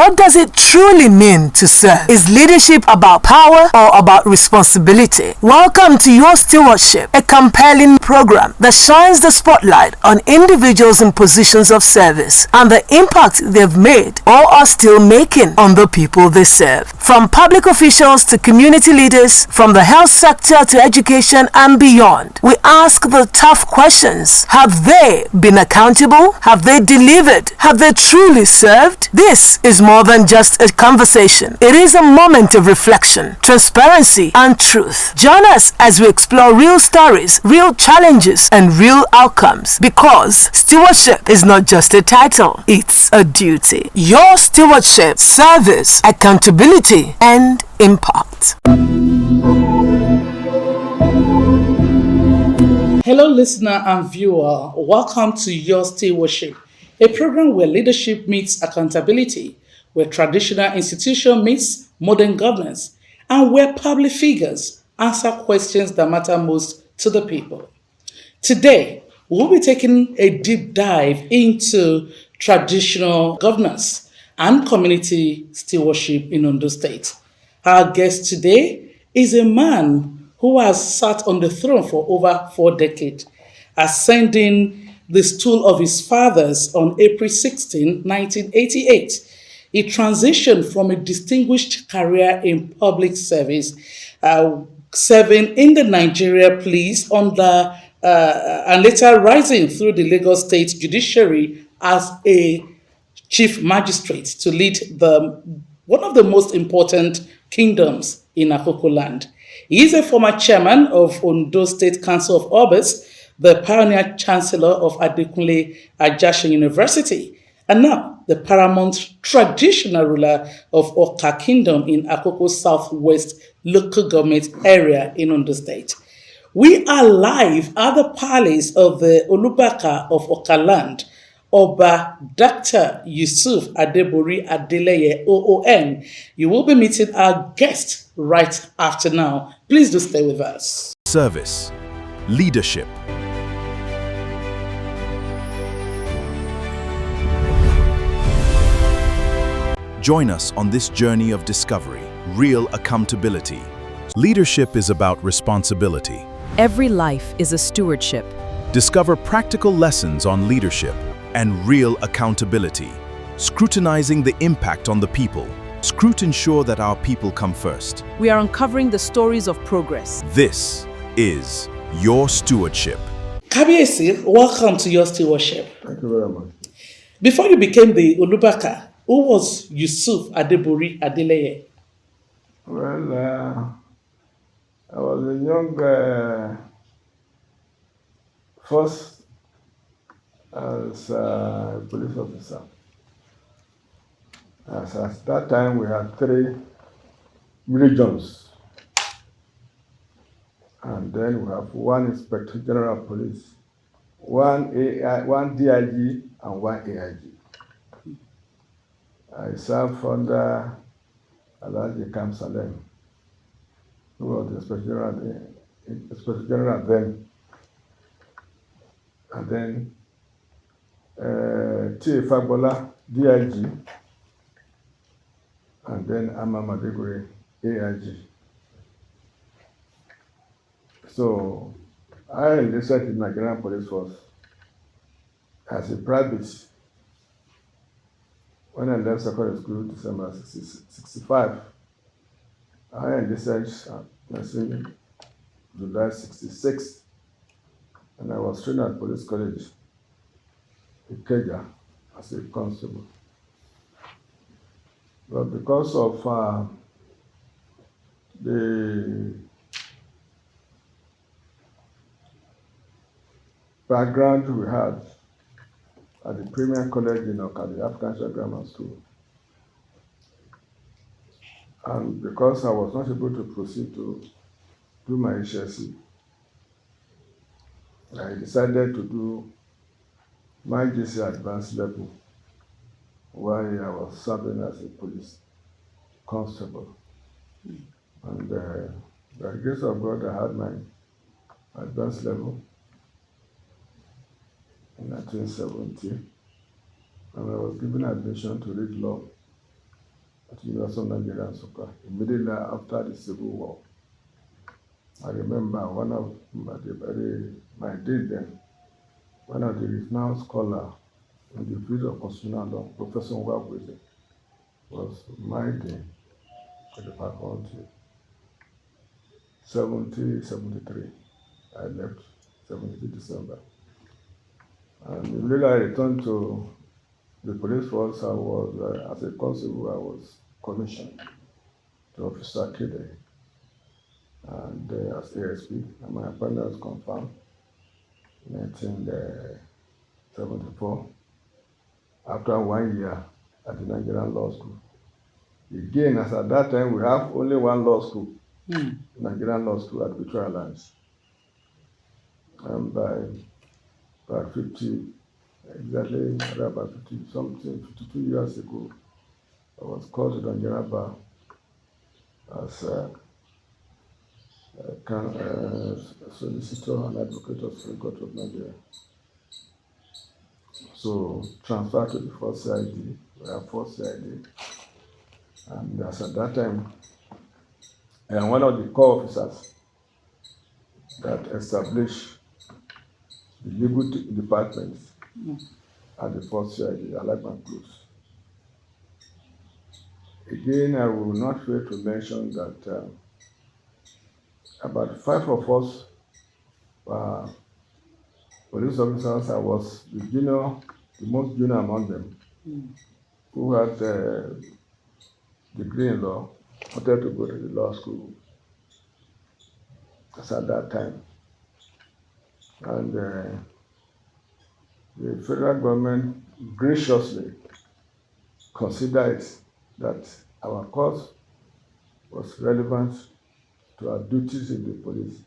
What does it truly mean to serve? Is leadership about power or about responsibility? Welcome to Your Stewardship, a compelling program that shines the spotlight on individuals in positions of service and the impact they've made or are still making on the people they serve. From public officials to community leaders, from the health sector to education and beyond, we ask the tough questions. Have they been accountable? Have they delivered? Have they truly served? This is more than just a conversation. It is a moment of reflection, transparency, and truth. Join us as we explore real stories, real challenges, and real outcomes, because stewardship is not just a title, it's a duty. Your stewardship, service, accountability, and impact. Hello, listener and viewer. Welcome to Your Stewardship, a program where leadership meets accountability, where traditional institution meets modern governance, and where public figures answer questions that matter most to the people. Today, we'll be taking a deep dive into traditional governance and community stewardship in Ondo State. Our guest today is a man who has sat on the throne for over 4 decades, ascending the stool of his fathers on April 16, 1988. He transitioned from a distinguished career in public service, serving in the Nigeria Police under and later rising through the Lagos State Judiciary as a chief magistrate to lead one of the most important kingdoms in Akoko land. He is a former chairman of Ondo State Council of Obas, the pioneer chancellor of Adekunle Ajashin University, and now the paramount traditional ruler of Oka Kingdom in Akoko Southwest local government area in Ondo State. We are live at the palace of the Olubaka of Oka land, Oba Dr. Yusuf Adebori Adeleye, OON. You will be meeting our guest right after now. Please do stay with us. Service, leadership. Join us on this journey of discovery, real accountability. Leadership is about responsibility. Every life is a stewardship. Discover practical lessons on leadership and real accountability, scrutinizing the impact on the people. Ensure that our people come first. We are uncovering the stories of progress. This is Your Stewardship. Kabiesi, welcome to Your Stewardship. Thank you very much. Before you became the Olubaka, who was Yusuf Adebori Adeleye? Well, I was a young first as a police officer. As at that time, we had 3 regions, and then we have 1 Inspector General of Police, 1 DIG, and 1 AIG. I served under Alhaji Kam Salem, who was the Inspector General then. And then T. Fagbola, DIG, and then Ama Madeguri, AIG. So I enlisted in Nigerian Police Force as a private when I left secondary school, December 65. I enlisted in July 66, and I was trained at Police College in Ikeja as a constable. But because of the background we had at the Premier College in Oka, the African Grammar School, and because I was not able to proceed to do my HSC, I decided to do my GC advanced level while I was serving as a police constable. And by the grace of God, I had my advanced level in 1970, and I was given admission to read law at University of Nigeria and Nsukka, immediately after the Civil War. I remember one of my date then, one of the renowned scholars in the field of constitutional law, Professor Oba was my dean at the faculty. 73. I left 73 December. And immediately I returned to the police force. I was, as a constable, I was commissioned to Officer Kede. And as ASP, and my appointment was confirmed in 1974, after 1 year at the Nigerian Law School. Again, as at that time, we have only one law school, Nigerian Law School at Victoria Alliance. And by 50, exactly about 52 years ago, I was called to the Nigerian Bar as solicitor and advocate of the Court of Nigeria. So transferred to the first CID, we have first CID. And as at that time, I am one of the core officers that established the legal departments at the first CID, Alagban Close. Again, I will not fail to mention that about 5 of us were police officers. I was the most junior among them, who had a degree in law, wanted to go to the law school as at that time. And the federal government graciously considered that our course was relevant to our duties in the police.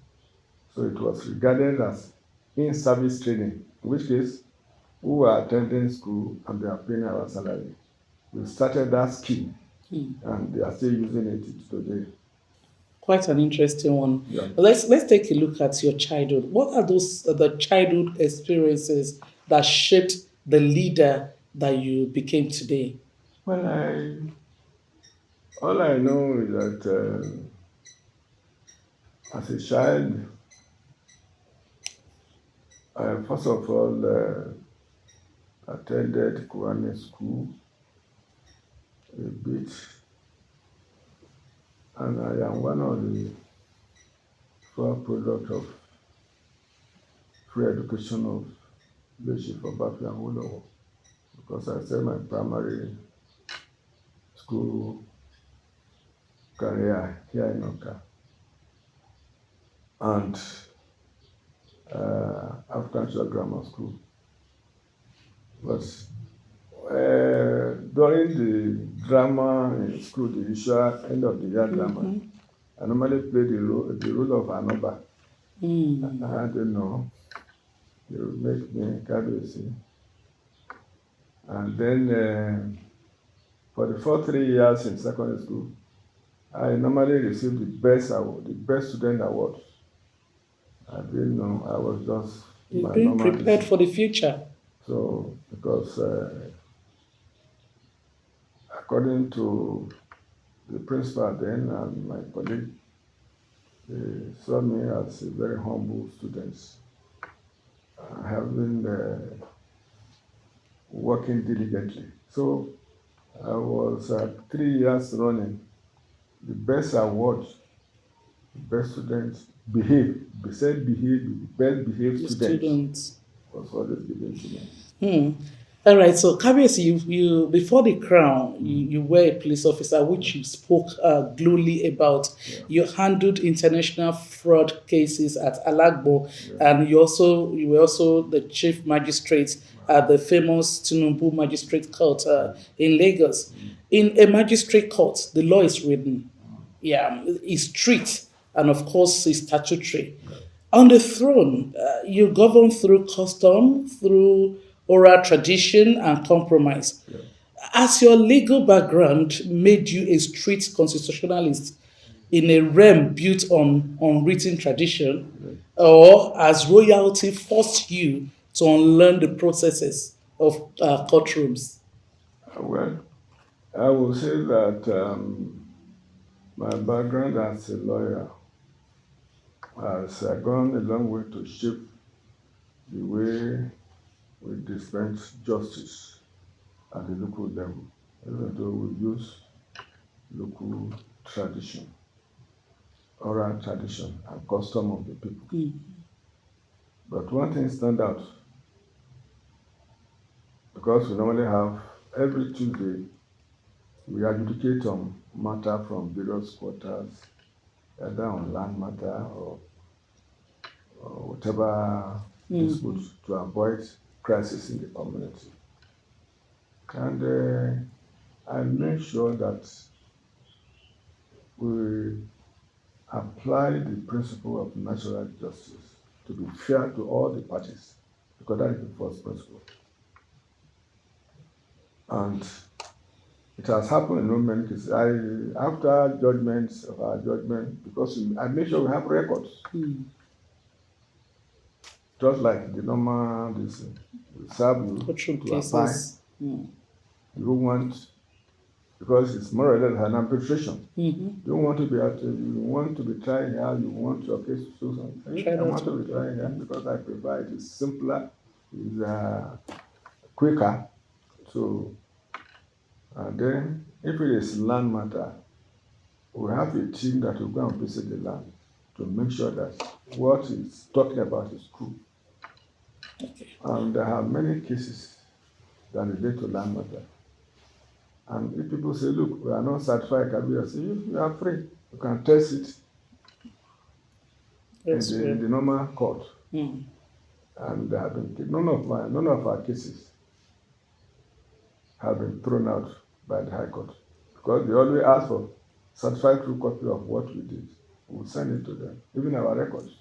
So it was regarded as in-service training, in which case we were attending school and they are paying our salary. We started that scheme and they are still using it today. Quite an interesting one. Yeah. Let's take a look at your childhood. What are the childhood experiences that shaped the leader that you became today? Well, all I know is that as a child, I first of all attended Quranic school a bit, and I am one of the 4 products of free education of Yusuf Adebori Adeleye, because I started my primary school career here in Oka, and African Church Grammar School. But during the drama in school, the usual end of the year drama, I normally play the role of Anoba. I don't know. They would make me Kabesi. And then for the first 3 years in secondary school, I normally received the best award, the best student award. I didn't know, I was just being prepared for the future. So, because according to the principal then and my colleague, they saw me as a very humble student, having working diligently. So I was 3 years running the best award, the best student, the best behaved student was always given to me. All right, so Kabiyesi, you before the crown, you were a police officer, which you spoke glowly about. Yeah. You handled international fraud cases at Alagbo, and you were also the chief magistrate at the famous Tinubu Magistrate Court in Lagos. In a magistrate court, the law is written, is strict, and of course, is statutory. On the throne, you govern through custom, through oral tradition and compromise. Yeah. As your legal background made you a strict constitutionalist in a realm built on unwritten tradition, or as royalty forced you to unlearn the processes of courtrooms? Well, I will say that my background as a lawyer has gone a long way to shape the way we dispense justice at the local level, even though we use local tradition, oral tradition, and custom of the people. But one thing stands out, because we normally have every Tuesday, we adjudicate on matter from various quarters, either on land matter or whatever dispute, to avoid crisis in the community. And I make sure that we apply the principle of natural justice to be fair to all the parties, because that is the first principle. And it has happened in no many cases. After judgments of our judgment, because I make sure we have records. Just like the normal, this will serve you to apply. You want, because it's more or less an arbitration. You don't want to be you want to be trying here, you want your case to do something. I want to be trying here because I prefer it is simpler, it's quicker. So, and then if it is land matter, we have a team that will go and visit the land to make sure that what it's talking about is true. And there are many cases that relate to land matter. And if people say, look, we are not satisfied, I say, you are free. You can test it in the normal court. And there have been none of our cases have been thrown out by the High Court, because they always ask for certified true copy of what we did. We'll send it to them, even our records.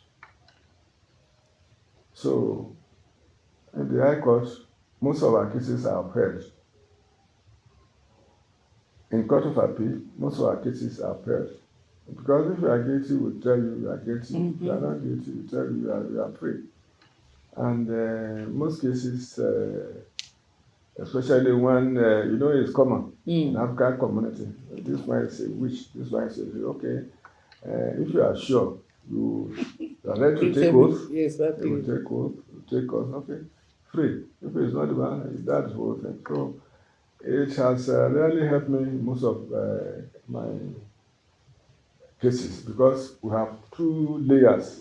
So in the High Court, most of our cases are upheld. In Court of Appeal, most of our cases are upheld. Because if you are guilty, we tell you you are guilty. If you are not guilty, we tell you you are free. And most cases, especially when, it's common in African community. This one is a witch, this one is a, okay, if you are sure, you are ready to take oath, yes, exactly. you will take oath, okay, free. If it's not the one, that's the whole thing. So it has really helped me in most of my cases, because we have two layers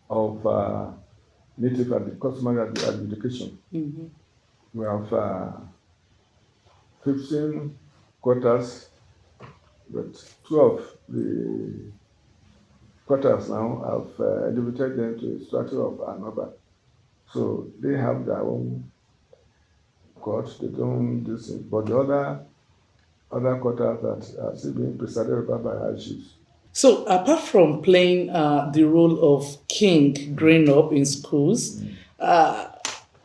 of native and customary adjudication. We have 15 quarters, but 2 of the quarters now have elevated them to a structure of another. So they have their own court, they don't do this, but the other quarters that are still being presided over by high chiefs. So apart from playing the role of king growing up in schools,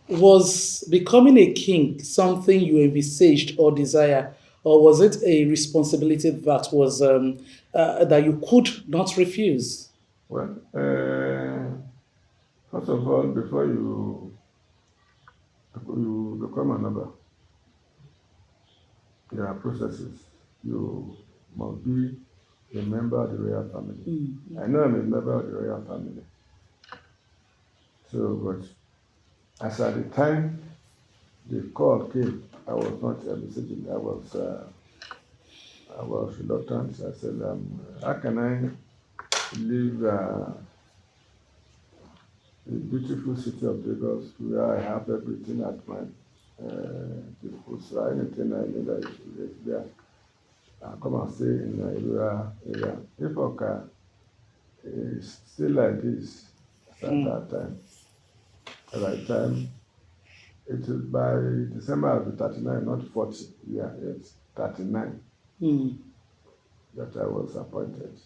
was becoming a king something you envisaged or desire, or was it a responsibility that was that you could not refuse? Well, first of all, before you become another, there are processes. You must be a member of the royal family. I know I'm a member of the royal family. So, but as at the time the call came, I was not envisaging. I was reluctant. I said, how can I leave the beautiful city of Lagos, where I have everything at my disposal, anything I need is there, come and stay in the area. If Oka is still like this at that time, at that time, it is by December I'll be 39, not 40. Yeah, it's 39 that I was appointed.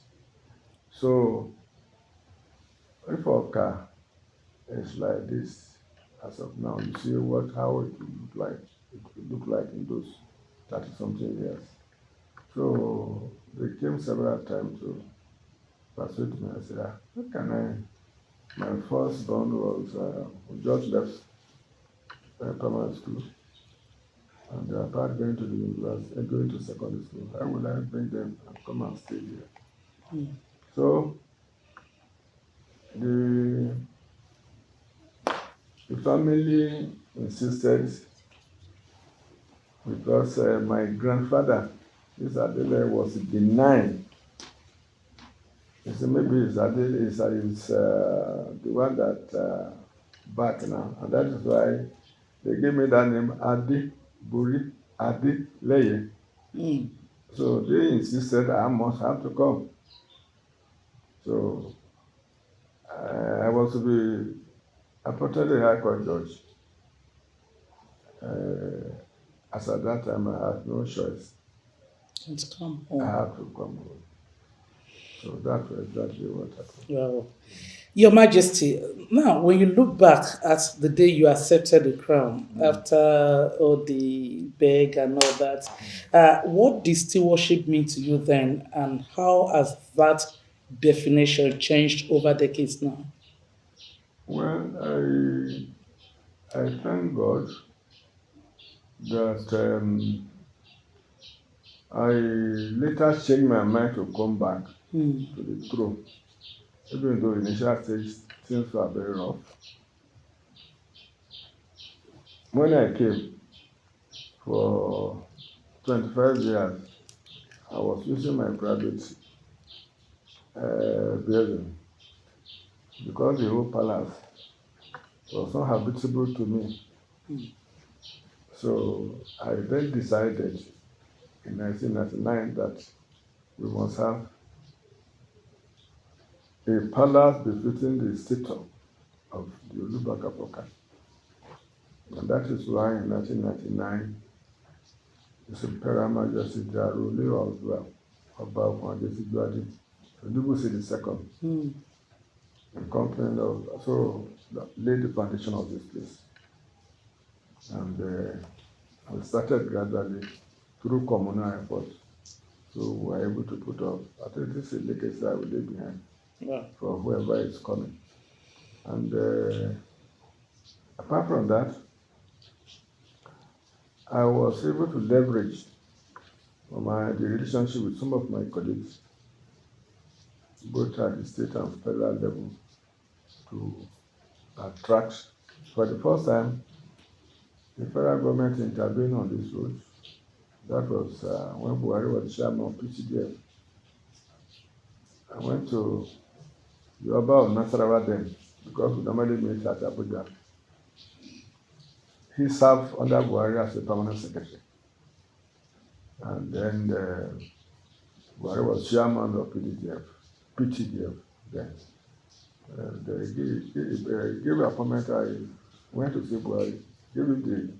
So if Oka is like this as of now, you see how it would look like. It would look like in those 30-something years. So they came several times to persuade me. I said, how can I? My first born was just left primary school. And apart going to the university, going to secondary school, how would I bring them and come and stay here? So the family insisted because my grandfather, this Adeleye, was denying. He said maybe it's the one that back now, and that is why they gave me that name Adebori Adeleye. So they insisted I must have to come. So I was to be appointed a High Court judge. As at that time, I had no choice. To come home. I had to come home. So that's exactly what happened. Wow. Your Majesty, now when you look back at the day you accepted the crown, after all the beg and all that, what did stewardship mean to you then, and how has that definition changed over decades now? Well, I thank God that I later changed my mind to come back to the throne, even though initial stage things were very rough. When I came for 25 years, I was using my private building because the whole palace was not habitable to me. So I then decided in 1999 that we must have a palace befitting the stature of the Olubakapoka. And that is why in 1999, His Imperial Majesty Jaruli as well, about Majesty Juadi, Odubusi II, in company of, so laid the foundation of this place. And we started gradually through communal effort. So we were able to put up, I think this is a legacy I will leave behind for whoever is coming. And apart from that, I was able to leverage the relationship with some of my colleagues, both at the state and federal level, to attract. For the first time, the federal government intervened on this road. That was when Buhari was the chairman of PTDF. I went to the Oba of Nasarawa then, because we normally meet at Abuja. He served under Buhari as a permanent secretary. And then Buhari was chairman of PTDF then. They gave appointment. I went to see Buhari, gave him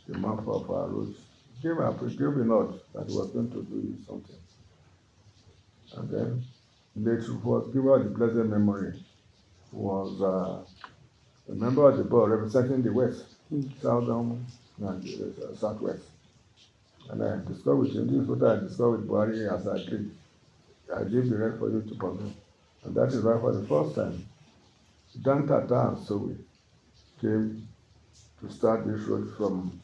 the map of our roads, gave a nod that he was going to do something. And then later was given the pleasant memory was a member of the board representing the West, Southern and Southwest. And I discussed with him, this is what I discussed with Buhari as I agreed. I gave the right for you to permit. And that is why for the first time, Dan Tata and Sowe came to start this road from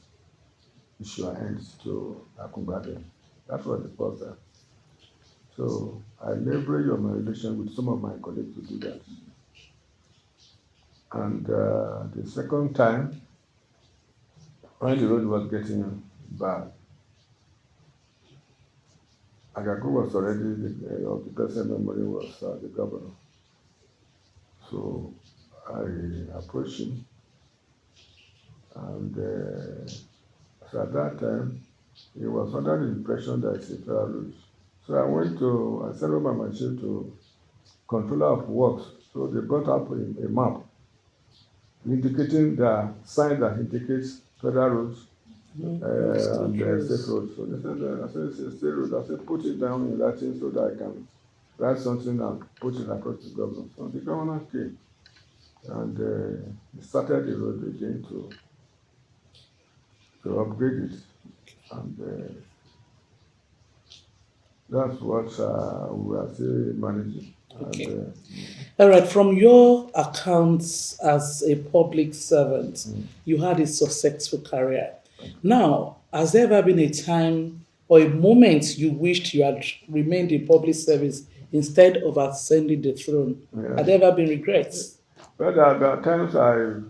Ishua Ends to Akungbade. That was the first time. So I leveraged on my relation with some of my colleagues to do that. And the second time, when the road was getting bad, Agaku was already of the present memory was the governor. So I approached him, and so at that time, he was under the impression that it's a federal road. So I sent over my chief to controller of works. So they brought up a map indicating the sign that indicates federal roads and state roads. So they said, I said, it's a state road. I said, put it down in Latin so that I can write something and put it across the governor. So the governor came and he started the road again to upgrade it. And that's what we are still managing. Okay. And, all right, from your accounts as a public servant, you had a successful career. Now, Has there ever been a time or a moment you wished you had remained in public service instead of ascending the throne? Yeah. Had there ever been regrets? But there are times I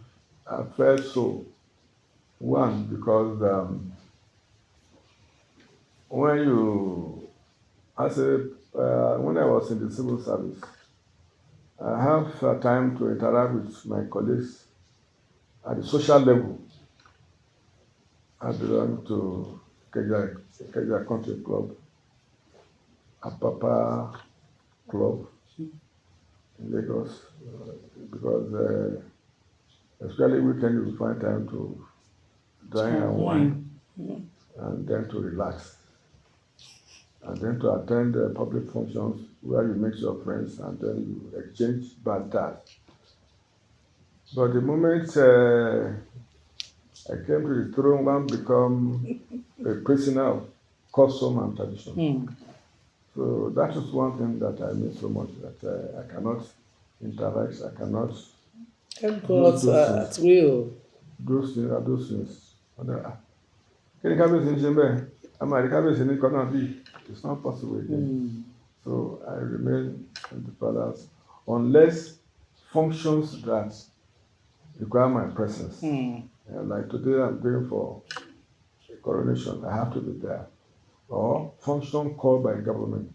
felt so. One, because when you, when I was in the civil service, I have time to interact with my colleagues at the social level. I belong to Keja Country Club, Apapa Club in Lagos, because especially weekend you find time to dine and wine and then to relax. And then to attend public functions where you meet your friends and then you exchange banter. But the moment I came to the throne, one become a prisoner of custom and tradition. So that is one thing that I miss so much, that I cannot interact, I cannot Thank God at will. those things. Can you come in? It's not possible again. So I remain in the palace unless functions that require my presence. Like today, I'm going for a coronation. I have to be there. Or function called by government.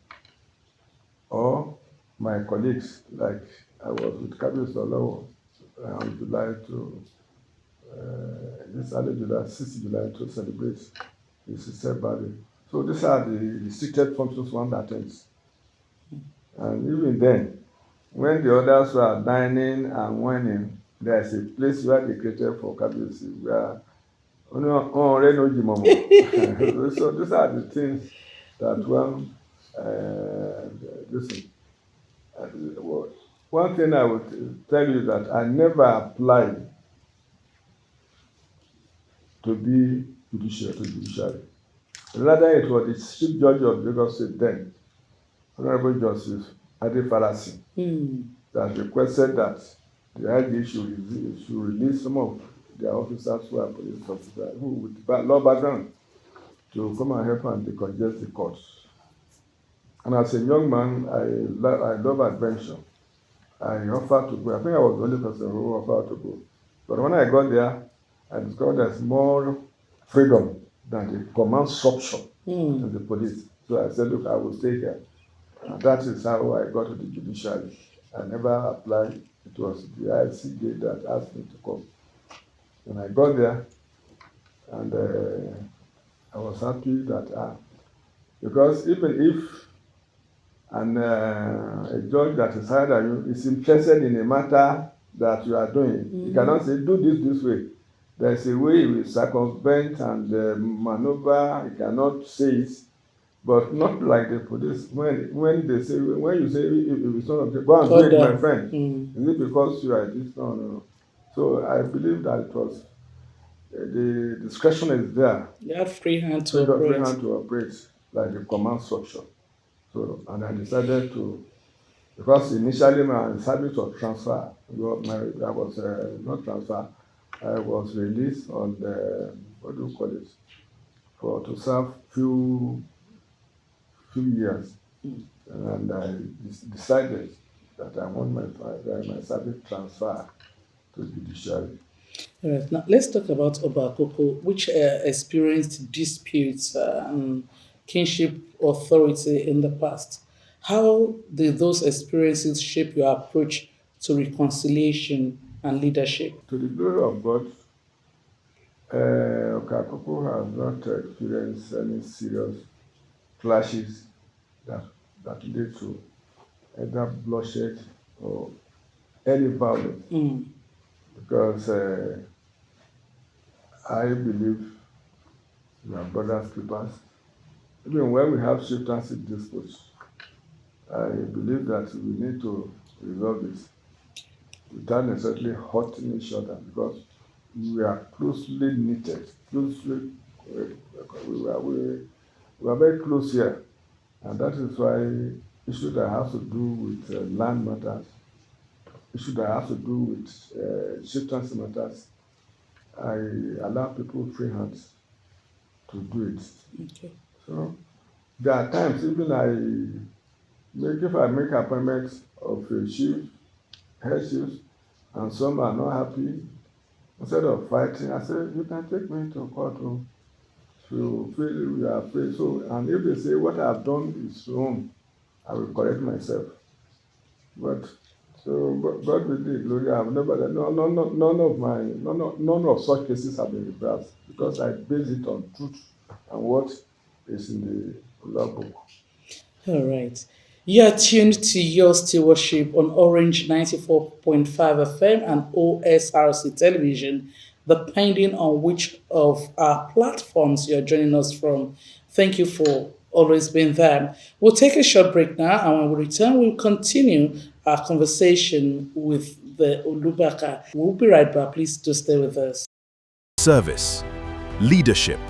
Or my colleagues, like I was with Kabir Solo on July to this early July, 6th July to celebrate his sister birthday. So these are the restricted functions one attends. And even then, when the others were dining and whining, there's a place where they created for Kabiyesi where so these are the things that one listen. One thing I would tell you that I never applied to be judiciary. Rather, it was the chief judge of Lagos State then, Honorable Justice Adebori that requested that the IG should release some of their officers who are police officers who with law background to come and help and decongest the courts. And as a young man, I love adventure. I offered to go. I think I was the only person who offered to go. But when I got there, I discovered there's more freedom than the command structure in the police. So I said, look, I will stay here. And that is how I got to the judiciary. I never applied. It was the ICJ that asked me to come. When I got there, and I was happy that, because even if a judge that is higher than you is interested in a matter that you are doing, you cannot say, do this way. There's a way you will circumvent and maneuver, you cannot say it. But not like the police. When they say, when you say, if it's not okay, go and do it, my friend. Is it because you are this? No. So I believe that it was the discretion is there. You have free hand to operate. Free hand to operate like the command structure. So, and I decided to, because initially my service was transfer. I was not transfer. I was released on the, what do you call it, to serve few years, and I decided that I want my service transfer to judiciary. All right, now let's talk about Oba Akoko, which experienced disputes and kinship authority in the past. How did those experiences shape your approach to reconciliation and leadership? To the glory of God, Akoko has not experienced any serious clashes that lead to either bloodshed or any violence. Because I believe we are brothers keepers. Even when we have chieftaincy disputes, I believe that we need to resolve this without necessarily hurting each other, because we are closely knitted. We are very close here. And that is why issues that have to do with land matters, issues that have to do with chieftaincy matters, I allow people free hands. to do it. Okay. So there are times even if I make appointments of a chief, head chiefs, and some are not happy, instead of fighting, I say, you can take me to court. So feel you are afraid. So, and if they say what I have done is wrong, I will correct myself. But God will the glory. I have never none of such cases have been reversed because I base it on truth and what is in the law book. All right. You are tuned to your stewardship on Orange 94.5 FM and OSRC Television, depending on which of our platforms you're joining us from. Thank you for always being there. We'll take a short break now, and when we return, we'll continue our conversation with the Olubaka. We'll be right back. Please do stay with us. Service, leadership,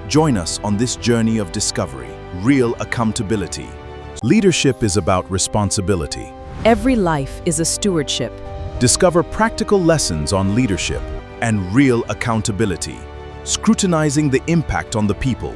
join us on this journey of discovery, real accountability. Leadership is about responsibility. Every life is a stewardship. Discover practical lessons on leadership and real accountability. Scrutinizing the impact on the people.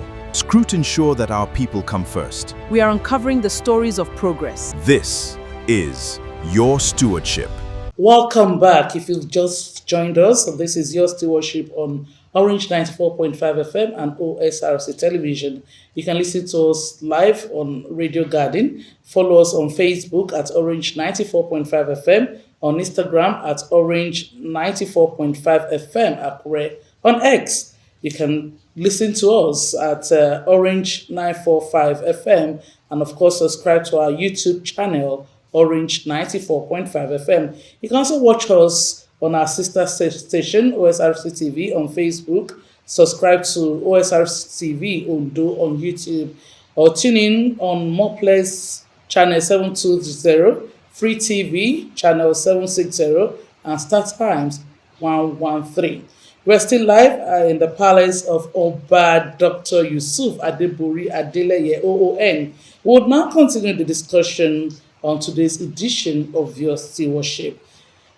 Ensure that our people come first. We are uncovering the stories of progress. This is your stewardship. Welcome back. If you've just joined us, this is your stewardship on Orange 94.5 FM and OSRC Television. You can listen to us live on Radio Garden. Follow us on Facebook at Orange 94.5 FM, on Instagram at Orange 94.5 FM Akure. On X, you can listen to us at Orange 945 FM, and of course subscribe to our YouTube channel Orange 94.5 FM. You can also watch us on our sister station, OSRC TV, on Facebook. Subscribe to OSRC TV Ondo on YouTube, or tune in on Moreplace channel 720, Free TV channel 760, and Start Times 113. We're still live in the palace of Oba Dr. Yusuf Adebori Adeleye, OON. We will now continue the discussion on today's edition of your stewardship.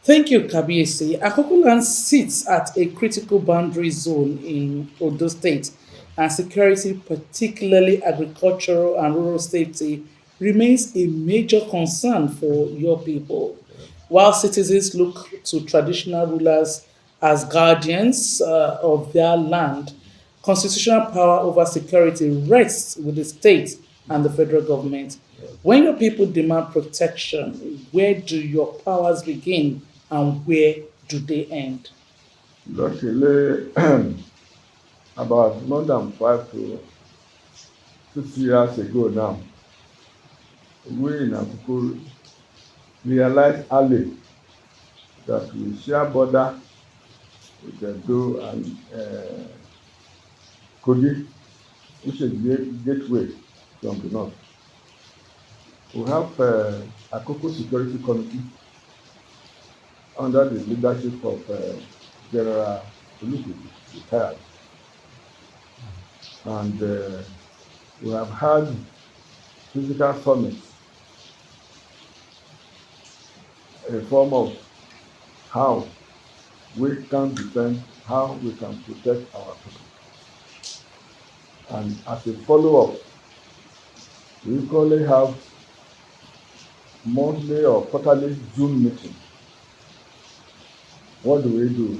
Thank you, Kabiesi. Akoko land sits at a critical boundary zone in Ondo State, and security, particularly agricultural and rural safety, remains a major concern for your people. While citizens look to traditional rulers as guardians of their land, constitutional power over security rests with the state and the federal government. When your people demand protection, where do your powers begin and where do they end? Luckily, about more than 5 to 6 years ago now, we in Akoko realized early that we share border with Edo and Kogi, which is the gateway from the north. We have Akoko Security Committee under the leadership of General Oluku, retired. And we have had physical summits, a form of how we can defend, how we can protect our people. And as a follow-up, we equally have monthly or quarterly Zoom meeting. What do we do?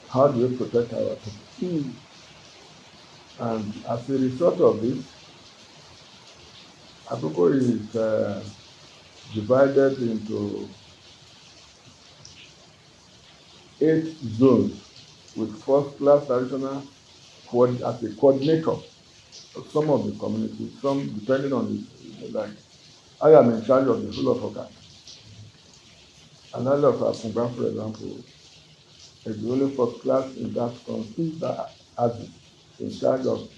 How do we protect our people? And as a result of this, Akoko is divided into 8 zones with first-class traditional as a coordinator of some of the communities, some depending on the, like, I am in charge of the whole of Oka. Another of Akunga, for example, is the only first class in that country that has in charge of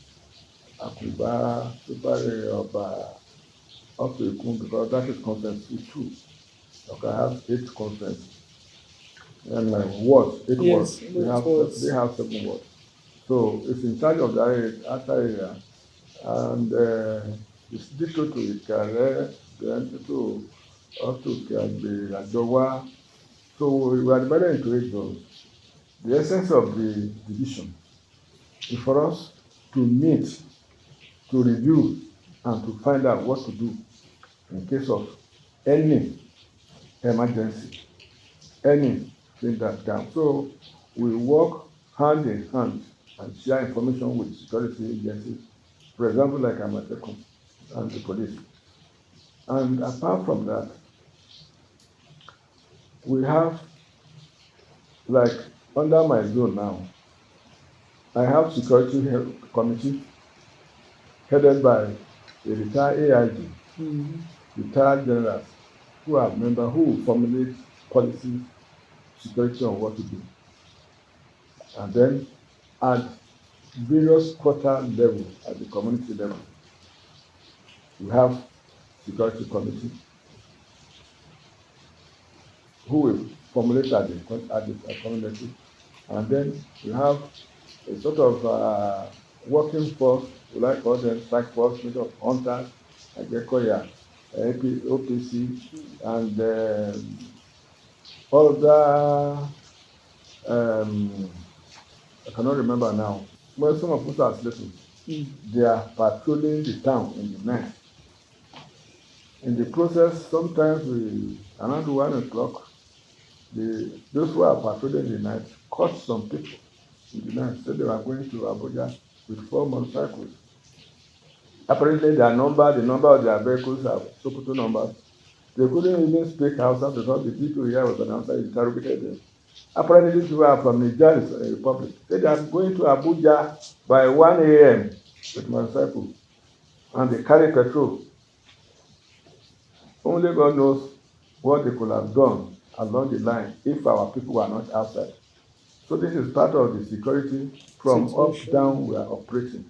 Akunga, Super of up to Ikun, because that is conference 2. Oka has 8 conferences. And wards, 8 wards. They have 7 wards. So it's in charge of that area. And it's difficult to Ikare, then to up to the Adowa. So we are divided into 8 zones. The essence of the division is for us to meet, to review, and to find out what to do in case of any emergency, anything that comes. So we work hand in hand and share information with security agencies, for example, like Amateco and the police. And apart from that, we have, like under my zone now, I have security committee headed by a retired AIG, retired generals who are members who formulate policies, security on what to do. And then at various quarter levels, at the community level, we have security committee who will formulate at the community. And then we have a sort of working force, we like call them strike force, made of hunters, Agekoya, OPC, and other, I cannot remember now. Well, some of us are sleeping. They are patrolling the town in the night. In the process, sometimes around 1 o'clock, those who are patrolling the night caught some people in the night, said they were going to Abuja with 4 motorcycles. Apparently, the number of their vehicles are Sokoto numbers. They couldn't even speak Hausa because the people here was announced interrogated them. Apparently, these people are from Niger Republic. They are going to Abuja by 1 a.m. with motorcycles, and they carry petrol. Only God knows what they could have done along the line if our people were not outside. So this is part of the security from up down we are operating.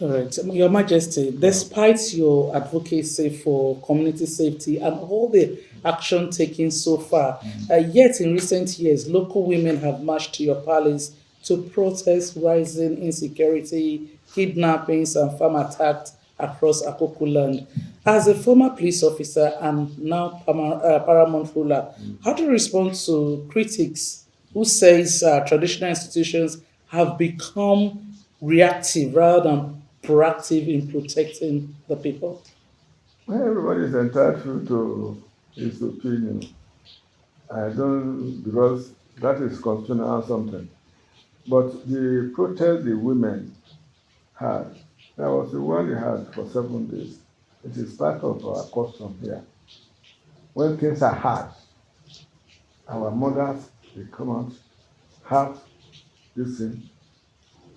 All right, Your Majesty, despite your advocacy for community safety and all the action taken so far, yet in recent years, local women have marched to your palace to protest rising insecurity, kidnappings, and farm attacks across Akoko land. As a former police officer and now paramount ruler, how do you respond to critics who says traditional institutions have become reactive rather than proactive in protecting the people? Well, everybody is entitled to his opinion. I don't, because that is constitutional or something. But the protest the women had, that was the one they had for 7 days. It is part of our custom here. When things are hard, our mothers, they come out, have this thing,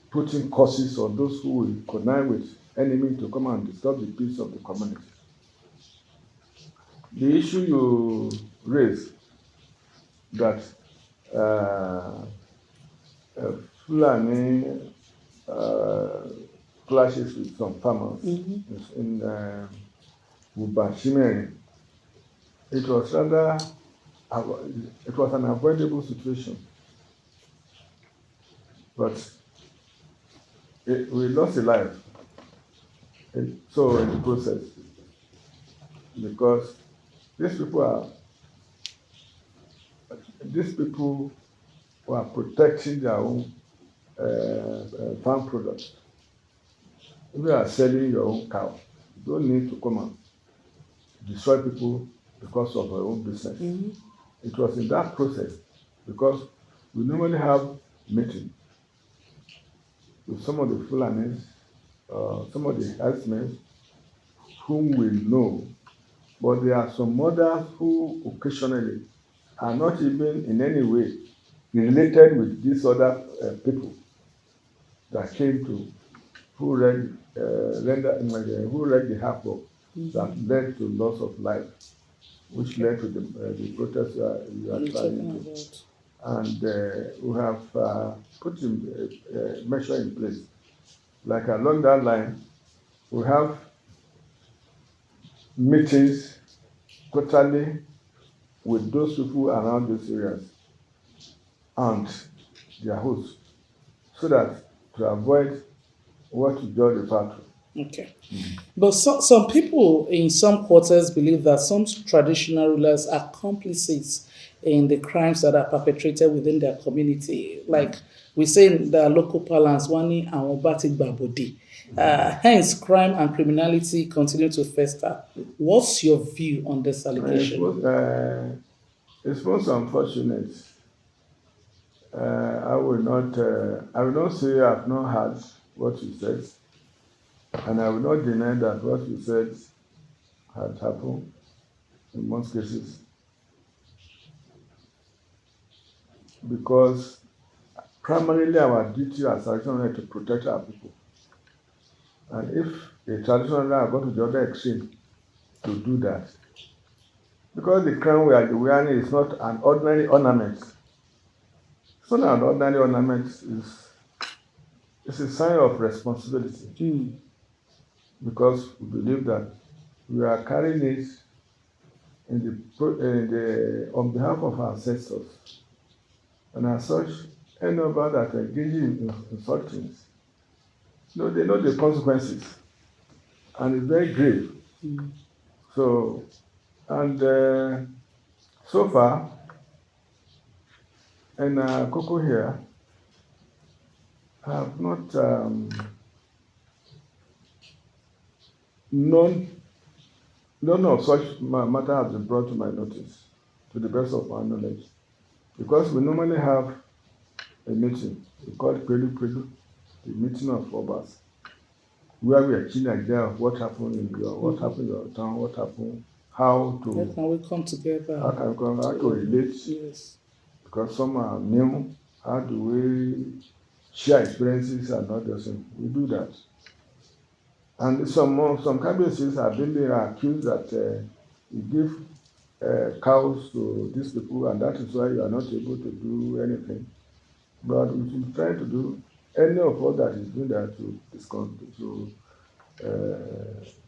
putting curses on those who will connive with enemy to come and disturb the peace of the community. The issue you raised, that Fulani clashes with some farmers in Ubashimeri, it was an avoidable situation, but we lost a life. So in the process, because these people were protecting their own farm products. If you are selling your own cow, you don't need to come and destroy people because of your own business. It was in that process, because we normally have meetings with some of the Fulanis, some of the herdsmen whom we know, but there are some others who occasionally are not even in any way related with these other people that came to, who wreaked the havoc that led to loss of life, which led to the protest you are trying to. And we have put a measure in place. Like along that line, we have meetings quarterly with those people around those areas and their hosts, so that to avoid what you just referred to, Okay. But some people in some quarters believe that some traditional rulers are complicit in the crimes that are perpetrated within their community. Like we say in the local parlance, wani àwọn bá ti gbàbọ̀dè. Hence, crime and criminality continue to fester. What's your view on this allegation? It's most unfortunate. I will not say I've not heard what you said, and I will not deny that what you said had happened in most cases, because primarily our duty as traditional is to protect our people. And if a traditional ruler go to the other extreme to do that, because the crown we are wearing is not an ordinary ornament. It's not an ordinary ornament, it's a sign of responsibility. Because we believe that we are carrying it on behalf of our ancestors. And as such, anybody that engaging in such things, they know the consequences, and it's very grave. So, and so far, in Coco here, I have not none of such matter has been brought to my notice, to the best of my knowledge, because we normally have a meeting, we call it Pelu, the meeting of Obas, where we exchange idea of what happened in your town, what happened, how can we come together? How to relate? Yes. Because some are new. How do we share experiences and others? We do that. And some cases have been accused that you give cows to these people, and that is why you are not able to do anything. But we should try to do any of what that is doing that to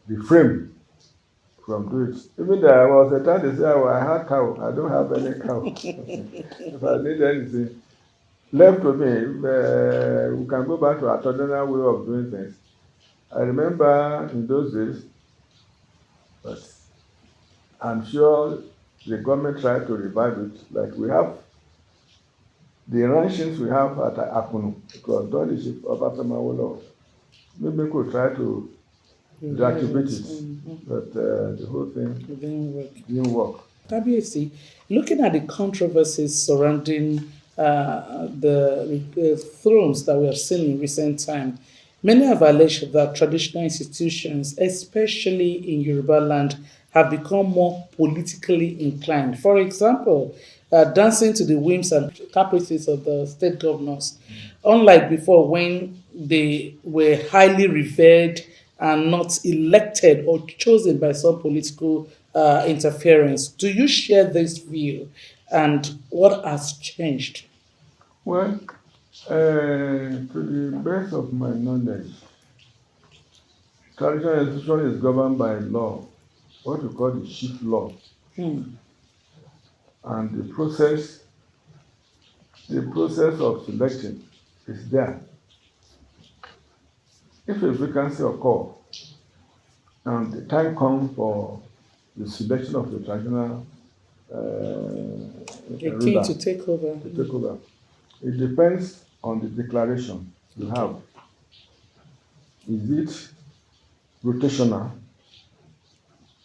refrain from doing it. Even there was a time they say, I had cow. I don't have any cow. If I need anything left to me, we can go back to our traditional way of doing things. I remember in those days, but I'm sure the government tried to revive it. Like we have the ranchings we have at Akunu, because during the ship of Afamawolo, maybe we could try to deactivate it, but the whole thing didn't work. Kabiyesi, looking at the controversies surrounding the thrones that we have seen in recent time, many have alleged that traditional institutions, especially in Yoruba land, have become more politically inclined. For example, dancing to the whims and caprices of the state governors, unlike before when they were highly revered and not elected or chosen by some political interference. Do you share this view, and what has changed? Well, to the best of my knowledge, traditional institution is governed by law, what we call the chief law. And the process of selection is there. If a vacancy occurs and the time comes for the selection of the traditional king to take over. It depends on the declaration you have. Is it rotational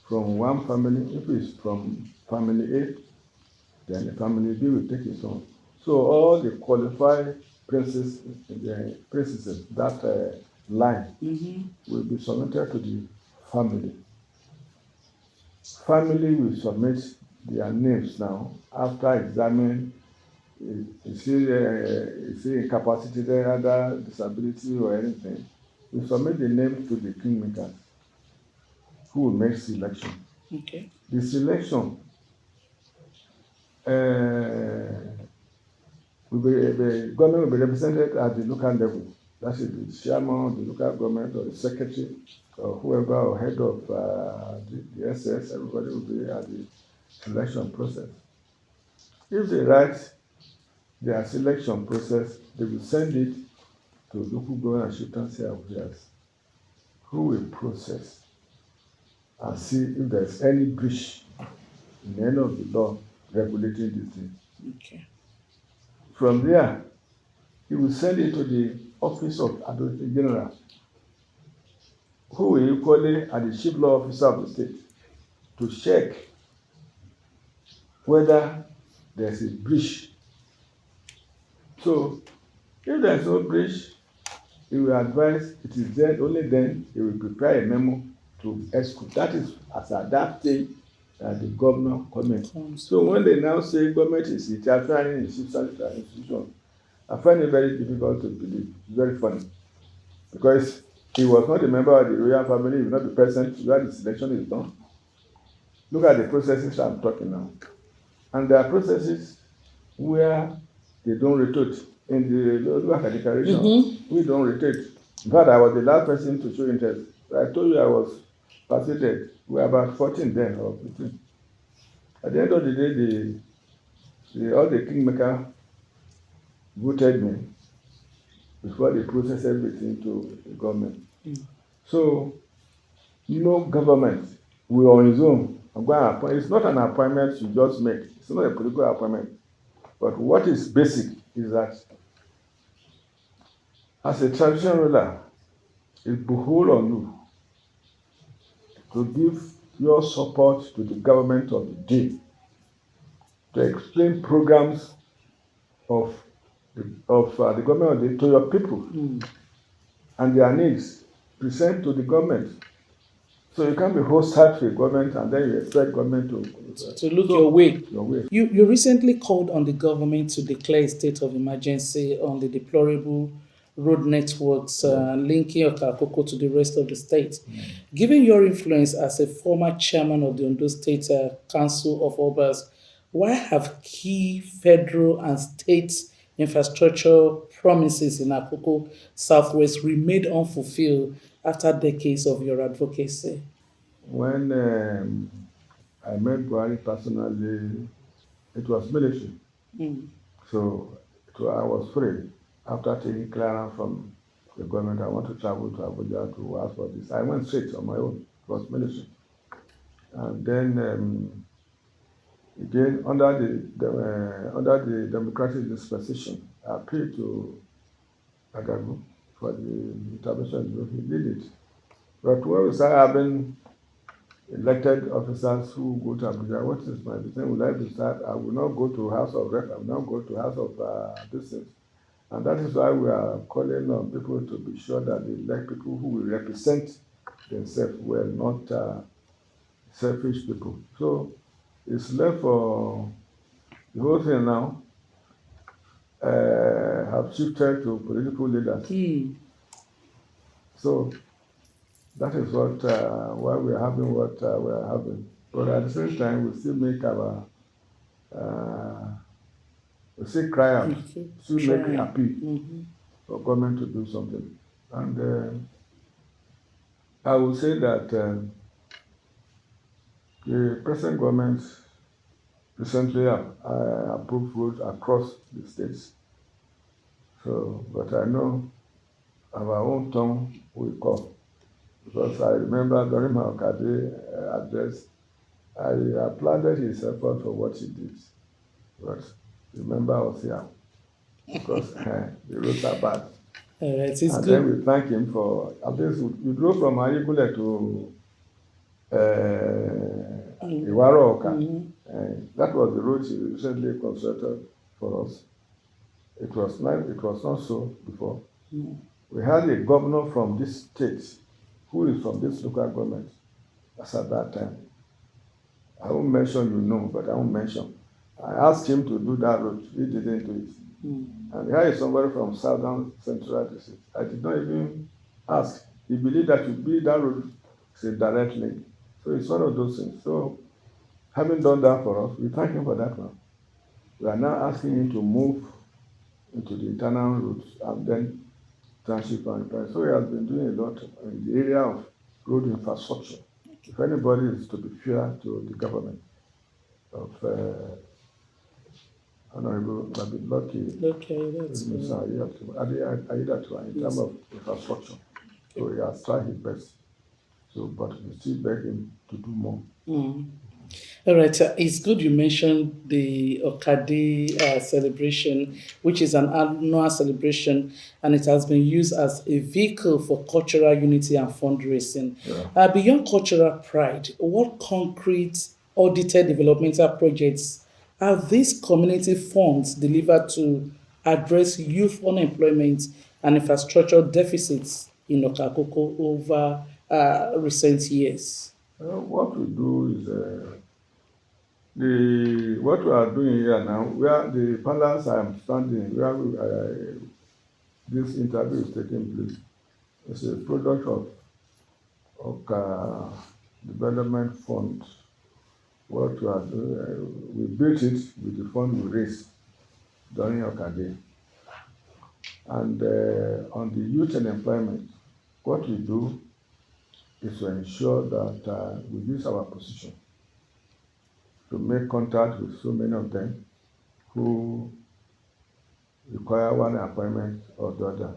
from one family? If it's from family A, then the family B will take its own. So all the qualified princes, that line will be submitted to the family. Family will submit their names now after examining is he incapacitated, other disability or anything. We submit the names to the kingmakers who will make selection. Okay. The selection the government will be represented at the local level. That is the chairman of the local government or the secretary or whoever or head of the SS. Everybody will be at the selection process. If they write their selection process, they will send it to local government and chieftaincy affairs who will process and see if there's any breach in any of the law regulating these things. Okay. From there, he will send it to the office of Attorney General, who will equally are the chief law officer of the state, to check whether there's a breach. So, if there's no breach, he will advise, it is then, only then, he will prepare a memo to execute. That is as at that stage the governor comments. So when they now say government is interfering in institution, I find it very difficult to believe. It's very funny. Because he was not a member of the royal family, he will not be present where the selection is done. Look at the processes I'm talking now. And there are processes where they don't rotate. In the local declaration, we don't rotate. In fact, I was the last person to show interest. I told you I was persuaded. We were about 14 then or 15. At the end of the day, all the kingmaker voted me before they process everything to the government. So, no government will on its own. I'm going to appoint. It's not an appointment you just make. It's not a political appointment. But what is basic is that as a traditional ruler, it behoves on you to give your support to the government of the day, to explain programs of the government of the day to your people and their needs, present to the government. So you can't be hostile to a government and then you expect government to look your way. Your way. You recently called on the government to declare a state of emergency on the deplorable road networks linking Okakoko to the rest of the state. Given your influence as a former chairman of the Ondo State Council of Obas, why have key federal and state infrastructure promises in Akoko Southwest remained unfulfilled after decades of your advocacy? When I met Buhari personally, it was military. So I was free. After taking clearance from the government, I want to travel to Abuja to ask for this. I went straight on my own. It was military. And then again, under the democratic dispensation, I appealed to Agagu for the intervention. He did it. But when we start having elected officers who go to Abuja, what is my business? Will I be start? I will not go to House of Rep. I will not go to House of Business. And that is why we are calling on people to be sure that they elect people who will represent themselves well, not selfish people. So it's left for the whole thing now have shifted to political leaders. So that is what why we are having what we are having. But at the same time, we still make our we still cry out, still make appeal for government to do something. And I will say that the present government recently approved roads across the states. So, but I know our own tongue will come. Because I remember during my Okade address, I applauded his effort for what he did. But remember I was here because the roads are bad. It's and good. Then we thank him for, at least we drove from Ayigule to Iwaro Oka. That was the road he recently constructed for us. It was not so before. We had a governor from this state who is from this local government as at that time. I won't mention, but I won't mention. I asked him to do that road. He didn't do it. And here is somebody from Southern Central District. I did not even ask. He believed that to be that road is a direct link. So it's one of those things. So having done that for us, we thank him for that one. We are now asking him to move into the internal routes and then township and repair. So he has been doing a lot in the area of road infrastructure. If anybody is to be fair to the government of Honorable Lucky, That's good. in terms of infrastructure. So he has tried his best. So, but we still beg him to do more. All right, it's good you mentioned the Okade celebration, which is an annual celebration, and it has been used as a vehicle for cultural unity and fundraising. Yeah. Beyond cultural pride, what concrete audited developmental projects have these community funds delivered to address youth unemployment and infrastructure deficits in Okakoko over recent years? What we do is what we are doing here now, where the palace I am standing, where this interview is taking place, is a product of development fund. What we are doing, we built it with the fund we raised during Okade. And on the youth and employment, what we do is to ensure that we use our position to make contact with so many of them who require one appointment or the other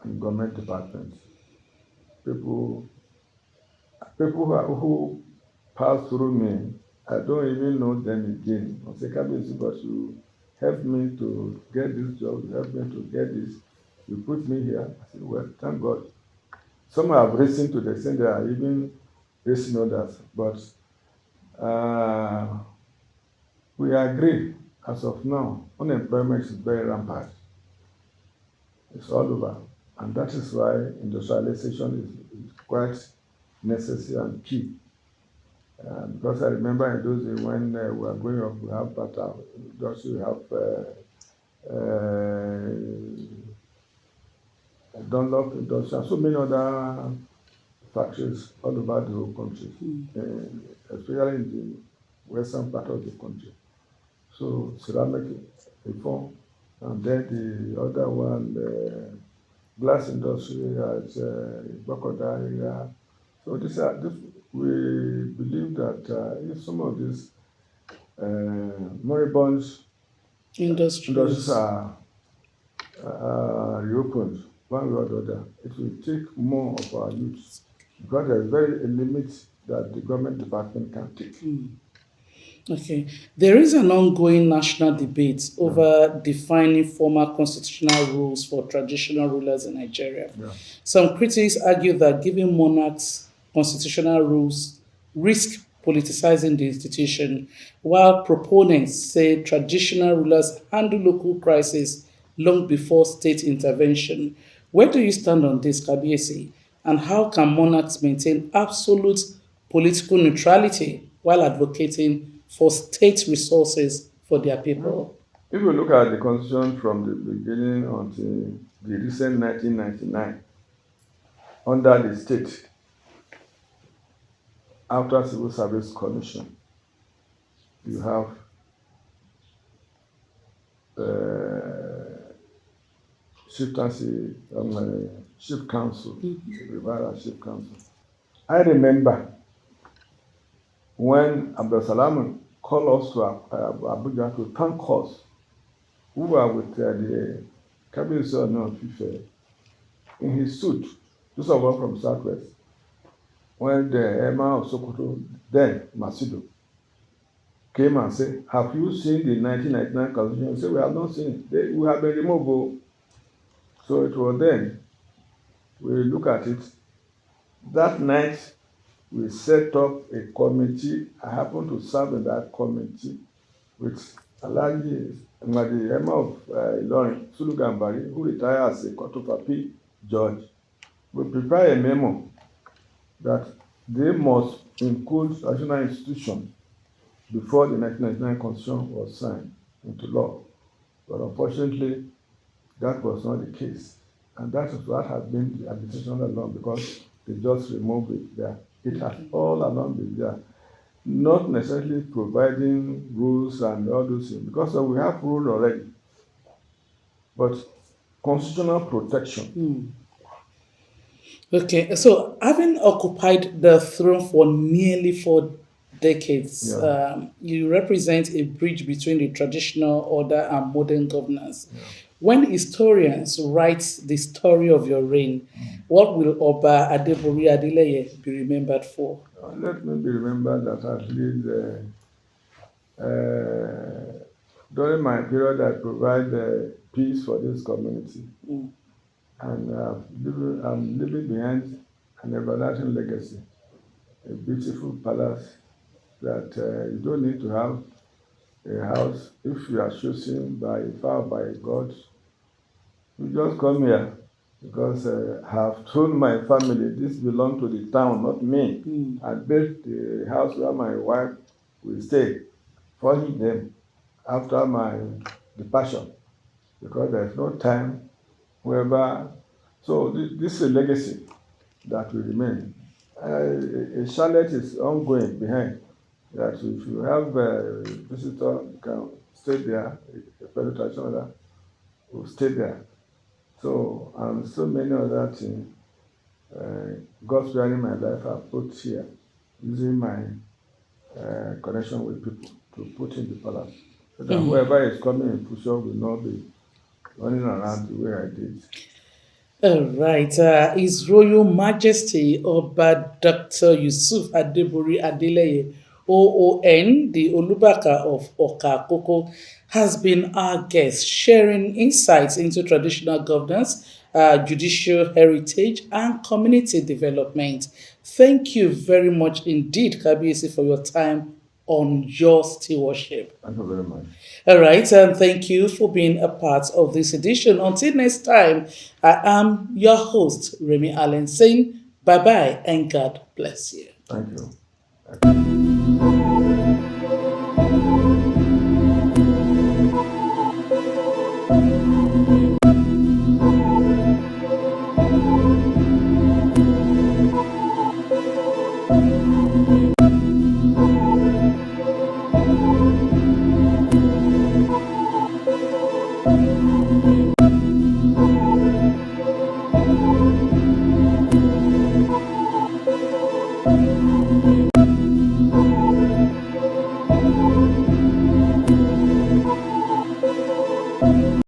in government departments. People who pass through me, I don't even know them again. I say, Kabiyesi, but you help me to get this job, you help me to get this, you put me here. I said, well, thank God. Some have risen to the extent they are even raising others, but we agree as of now, unemployment is very rampant. It's all over. And that is why industrialization is quite necessary and key. Because I remember in those days when we were growing up, we have Bata, we have Dunlop Industrial, so many other factories all over the whole country, especially in the western part of the country. So ceramic reform, and then the other one, glass industry at Bakoda area. So we believe that if some of these moribund industries are reopened, one way or the other, it will take more of our youth, because there is a limit that the government department can take. Okay. There is an ongoing national debate over defining formal constitutional rules for traditional rulers in Nigeria. Yeah. Some critics argue that giving monarchs constitutional rules risk politicizing the institution, while proponents say traditional rulers handle local crises long before state intervention. Where do you stand on this, Kabiyesi? And how can monarchs maintain absolute political neutrality while advocating for state resources for their people? If you look at the constitution from the beginning until the recent 1999, under the state, after Civil Service Commission, you have Chief Council, Chief Council. I remember when Abdul Salam called us to Abuja to thank us, who were with the Kabiyesi of Ife in his suit, those of us from Southwest, when the Emir of Sokoto, then Masido, came and said, have you seen the 1999 constitution? He said, we have not seen it. We have been removed. So it was then, we look at it. That night, we set up a committee. I happened to serve in that committee with Alhaji Madi Emma of Ilorin, Sulu Gambari, who retired as a Kotopapi judge. We prepared a memo that they must include national institutions before the 1999 Constitution was signed into law. But unfortunately, that was not the case. And that is what has been the agitation along, because they just removed it there. It has all along been there. Not necessarily providing rules and all those things, because we have rules already. But constitutional protection. Okay, so having occupied the throne for nearly 4 decades, you represent a bridge between the traditional order and modern governance. When historians write the story of your reign, what will Oba Adebori Adeleye be remembered for? Let me be remembered that at least during my period, I provide peace for this community. And I'm leaving behind an everlasting legacy, a beautiful palace that you don't need to have a house. If you are chosen by far by God, you just come here because I have told my family this belongs to the town, not me. I built the house where my wife will stay for them after my departure because there's no time wherever. So this is a legacy that will remain. A chalet is ongoing behind that if you have a visitor, you can stay there, a fellow traditional will stay there. So, and so many other things, God's in my life I put here, using my connection with people to put in the palace. So that whoever is coming in future will not be running around the way I did. All right. His Royal Majesty Oba Dr. Yusuf Adebori Adeleye, OON, the Olubaka of Okakoko, has been our guest, sharing insights into traditional governance, judicial heritage, and community development. Thank you very much indeed, Kabiyesi, for your time on your stewardship. Thank you very much. All right, and thank you for being a part of this edition. Until next time, I am your host, Remy Allen, saying bye-bye and God bless you. Thank you.